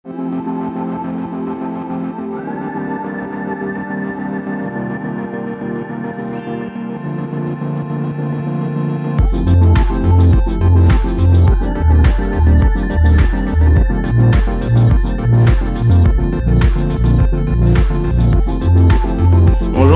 Bonjour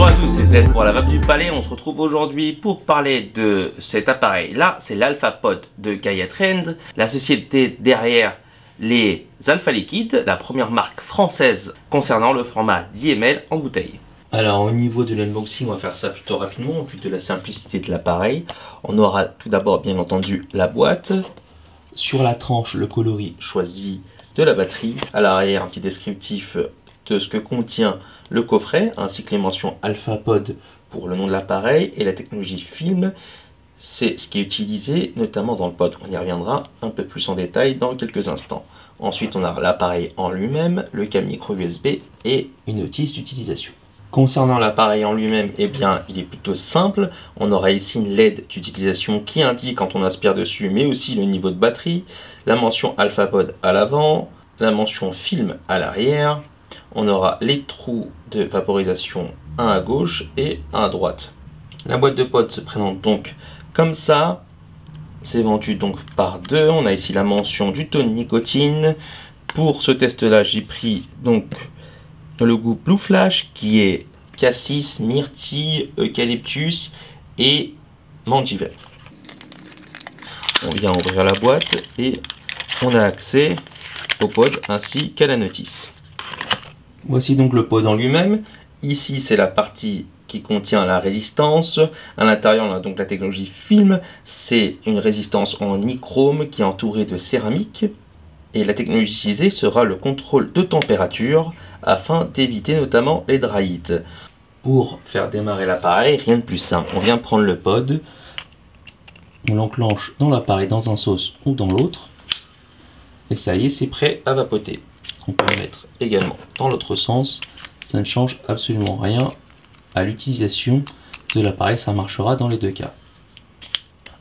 à tous, c'est Z pour la Vape du Palais. On se retrouve aujourd'hui pour parler de cet appareil là, c'est l'AlphaPod de Gaia Trend, la société derrière les Alpha Liquid, la première marque française concernant le format 10 ml en bouteille. Alors au niveau de l'unboxing, on va faire ça plutôt rapidement, vu de la simplicité de l'appareil. On aura tout d'abord bien entendu la boîte. Sur la tranche, le coloris choisi de la batterie. À l'arrière, un petit descriptif de ce que contient le coffret, ainsi que les mentions AlphaPod pour le nom de l'appareil et la technologie film. C'est ce qui est utilisé notamment dans le pod. On y reviendra un peu plus en détail dans quelques instants. Ensuite, on a l'appareil en lui-même, le câble micro USB et une notice d'utilisation. Concernant l'appareil en lui-même, eh bien, il est plutôt simple. On aura ici une LED d'utilisation qui indique quand on aspire dessus, mais aussi le niveau de batterie, la mention AlphaPod à l'avant, la mention film à l'arrière. On aura les trous de vaporisation, un à gauche et un à droite. La boîte de pod se présente donc comme ça. C'est vendu donc par deux. On a ici la mention du taux de nicotine. Pour ce test-là, j'ai pris donc le goût Blue Flash qui est cassis, myrtille, eucalyptus et mandjivel. On vient ouvrir la boîte et on a accès au pod ainsi qu'à la notice. Voici donc le pod en lui-même. Ici, c'est la partie qui contient la résistance. À l'intérieur, on a donc la technologie film. C'est une résistance en nichrome qui est entourée de céramique. Et la technologie utilisée sera le contrôle de température afin d'éviter notamment les dry heat. Pour faire démarrer l'appareil, rien de plus simple. On vient prendre le pod. On l'enclenche dans l'appareil dans un sens ou dans l'autre. Et ça y est, c'est prêt à vapoter. On peut le mettre également dans l'autre sens, ça ne change absolument rien à l'utilisation de l'appareil, ça marchera dans les deux cas.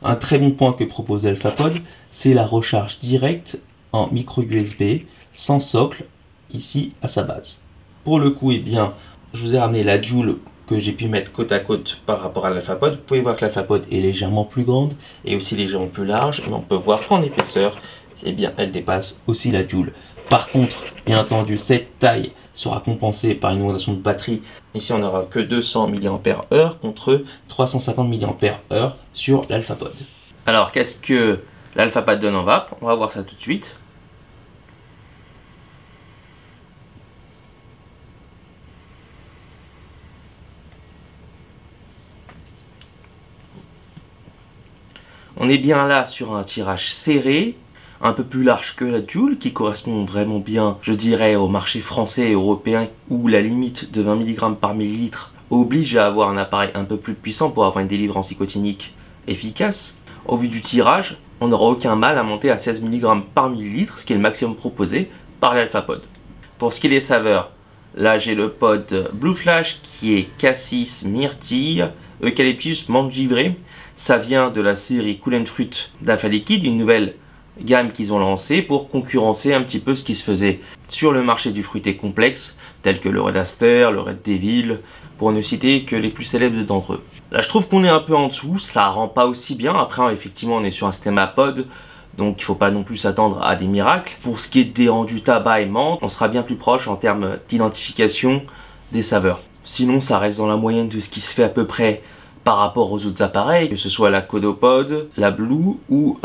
Un très bon point que propose AlphaPod, c'est la recharge directe en micro USB sans socle ici à sa base. Pour le coup, eh bien, je vous ai ramené la Joule que j'ai pu mettre côte à côte par rapport à l'AlphaPod. Vous pouvez voir que l'AlphaPod est légèrement plus grande et aussi légèrement plus large, mais on peut voir qu'en épaisseur, eh bien, elle dépasse aussi la Joule. Par contre, bien entendu, cette taille sera compensée par une augmentation de batterie. Ici, on n'aura que 200 mAh contre 350 mAh sur l'AlphaPod. Alors, qu'est-ce que l'AlphaPod donne en vape? On va voir ça tout de suite. On est bien là sur un tirage serré, un peu plus large que la Joule, qui correspond vraiment bien, je dirais, au marché français et européen, où la limite de 20 mg par millilitre oblige à avoir un appareil un peu plus puissant pour avoir une délivrance nicotinique efficace. Au vu du tirage, on n'aura aucun mal à monter à 16 mg par millilitre, ce qui est le maximum proposé par l'AlphaPod. Pour ce qui est des saveurs, là j'ai le pod Blue Flash qui est cassis, myrtille, eucalyptus, menthe givrée. Ça vient de la série Cool & Fruit d'Alpha Liquid, une nouvelle gamme qu'ils ont lancée pour concurrencer un petit peu ce qui se faisait sur le marché du fruité complexe, tel que le Red Aster, le Red Devil, pour ne citer que les plus célèbres d'entre eux. Là je trouve qu'on est un peu en dessous, ça rend pas aussi bien. Après effectivement on est sur un système à pod, donc il ne faut pas non plus s'attendre à des miracles. Pour ce qui est des rendus tabac et menthe, on sera bien plus proche en termes d'identification des saveurs. Sinon ça reste dans la moyenne de ce qui se fait à peu près par rapport aux autres appareils, que ce soit la Codopod, la Blue ou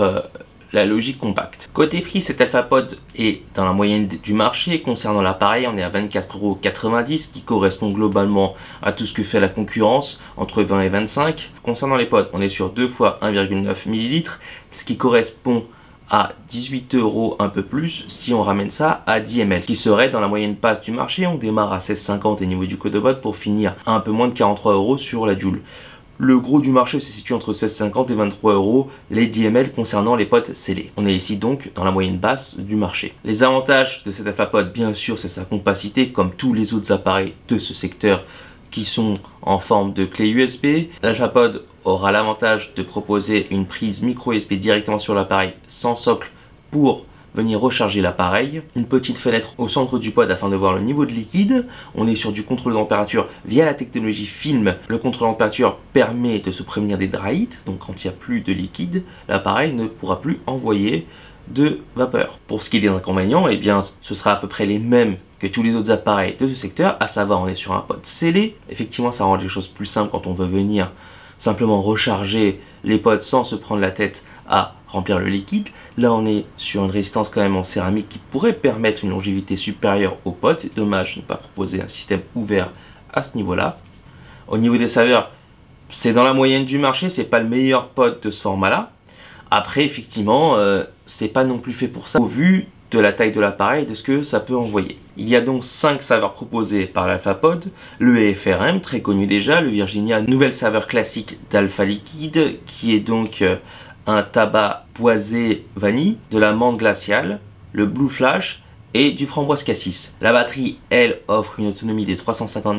la Logic Compact. Côté prix, cet AlphaPod est dans la moyenne du marché. Concernant l'appareil, on est à 24,90 €, qui correspond globalement à tout ce que fait la concurrence, entre 20 et 25. Concernant les pods, on est sur 2 fois 1,9 ml, ce qui correspond à 18 € un peu plus si on ramène ça à 10 ml, qui serait dans la moyenne basse du marché. On démarre à 16,50 € au niveau du Codopod pour finir à un peu moins de 43 € sur la Joule. Le gros du marché se situe entre 16,50 € et 23 €, les 10 ml concernant les pods scellés. On est ici donc dans la moyenne basse du marché. Les avantages de cet AlphaPod, bien sûr, c'est sa compacité, comme tous les autres appareils de ce secteur qui sont en forme de clé USB. L'AlphaPod aura l'avantage de proposer une prise micro USB directement sur l'appareil sans socle pour venir recharger l'appareil. Une petite fenêtre au centre du pod afin de voir le niveau de liquide. On est sur du contrôle de température via la technologie film. Le contrôle de température permet de se prévenir des dry heat. Donc quand il n'y a plus de liquide, l'appareil ne pourra plus envoyer de vapeur. Pour ce qui est des inconvénients, eh bien, ce sera à peu près les mêmes que tous les autres appareils de ce secteur, à savoir on est sur un pod scellé. Effectivement, ça rend les choses plus simples quand on veut venir simplement recharger les pods sans se prendre la tête à remplir le liquide. Là, on est sur une résistance quand même en céramique qui pourrait permettre une longévité supérieure au pod. C'est dommage de ne pas proposer un système ouvert à ce niveau-là. Au niveau des saveurs, c'est dans la moyenne du marché, c'est pas le meilleur pod de ce format-là. Après, effectivement, c'est pas non plus fait pour ça au vu de la taille de l'appareil et de ce que ça peut envoyer. Il y a donc 5 saveurs proposées par l'AlphaPod, le EFRM, très connu déjà, le Virginia, nouvelle saveur classique d'Alpha Liquide, qui est donc un tabac boisé vanille, de la menthe glaciale, le Blue Flash et du framboise cassis. La batterie, elle, offre une autonomie de 350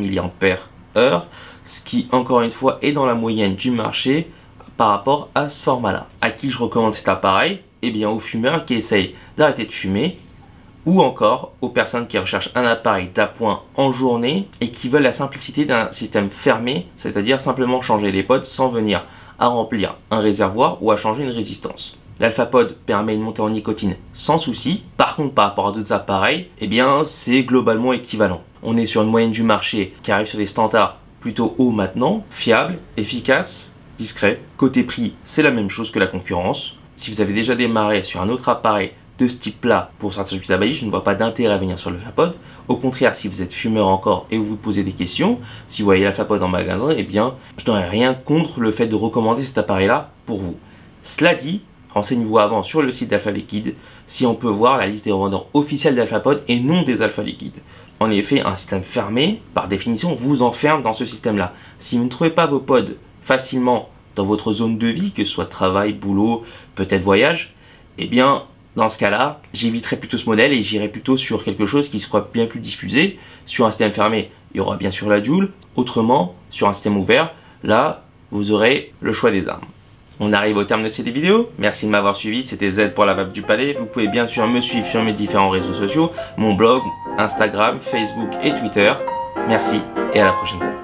mAh, ce qui, encore une fois, est dans la moyenne du marché par rapport à ce format-là. À qui je recommande cet appareil? Eh bien, aux fumeurs qui essayent d'arrêter de fumer, ou encore aux personnes qui recherchent un appareil d'appoint en journée et qui veulent la simplicité d'un système fermé, c'est-à-dire simplement changer les pods sans venir à remplir un réservoir ou à changer une résistance. L'AlphaPod permet une montée en nicotine sans souci. Par contre, par rapport à d'autres appareils, eh bien, c'est globalement équivalent. On est sur une moyenne du marché qui arrive sur des standards plutôt hauts maintenant, fiable, efficace, discret. Côté prix, c'est la même chose que la concurrence. Si vous avez déjà démarré sur un autre appareil de ce type-là pour sortir du tabac, je ne vois pas d'intérêt à venir sur l'AlphaPod. Au contraire, si vous êtes fumeur encore et vous vous posez des questions, si vous voyez l'AlphaPod en magasin, eh bien, je n'aurais rien contre le fait de recommander cet appareil-là pour vous. Cela dit, renseignez-vous avant sur le site d'Alpha Liquide si on peut voir la liste des revendeurs officiels d'AlphaPod et non des Alpha Liquide. En effet, un système fermé, par définition, vous enferme dans ce système-là. Si vous ne trouvez pas vos pods facilement dans votre zone de vie, que ce soit travail, boulot, peut-être voyage, eh bien, dans ce cas-là, j'éviterai plutôt ce modèle et j'irai plutôt sur quelque chose qui soit bien plus diffusé. Sur un système fermé, il y aura bien sûr la Joule. Autrement, sur un système ouvert, là, vous aurez le choix des armes. On arrive au terme de cette vidéo. Merci de m'avoir suivi. C'était Z pour la vape du palais. Vous pouvez bien sûr me suivre sur mes différents réseaux sociaux, mon blog, Instagram, Facebook et Twitter. Merci et à la prochaine fois.